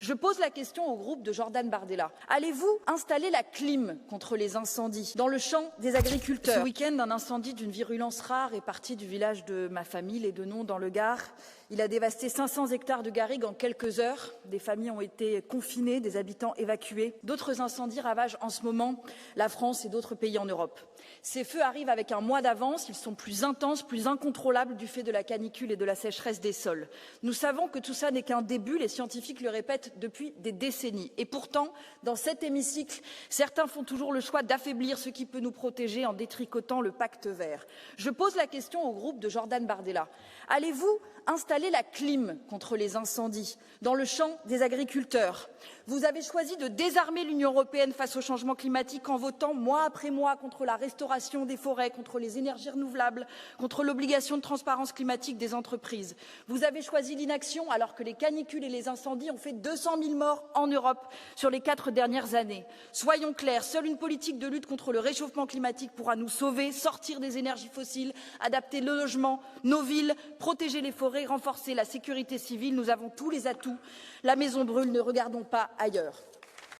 Je pose la question au groupe de Jordan Bardella. Allez-vous installer la clim contre les incendies dans le champ des agriculteurs? Ce week-end, un incendie d'une virulence rare est parti du village de ma famille, les Denons, dans le Gard. Il a dévasté 500 hectares de garrigues en quelques heures. Des familles ont été confinées, des habitants évacués. D'autres incendies ravagent en ce moment la France et d'autres pays en Europe. Ces feux arrivent avec un mois d'avance. Ils sont plus intenses, plus incontrôlables du fait de la canicule et de la sécheresse des sols. Nous savons que tout ça n'est qu'un début. Les scientifiques le répètent depuis des décennies. Et pourtant, dans cet hémicycle, certains font toujours le choix d'affaiblir ce qui peut nous protéger en détricotant le pacte vert. Je pose la question au groupe de Jordan Bardella. Allez-vous installer la clim contre les incendies dans le champ des agriculteurs? Vous avez choisi de désarmer l'Union européenne face au changement climatique en votant mois après mois contre la restauration des forêts, contre les énergies renouvelables, contre l'obligation de transparence climatique des entreprises. Vous avez choisi l'inaction alors que les canicules et les incendies ont fait 200 000 morts en Europe sur les 4 dernières années. Soyons clairs, seule une politique de lutte contre le réchauffement climatique pourra nous sauver, sortir des énergies fossiles, adapter le logement, nos villes, protéger les forêts, renforcer la sécurité civile. Nous avons tous les atouts. La maison brûle, ne regardons pas ailleurs.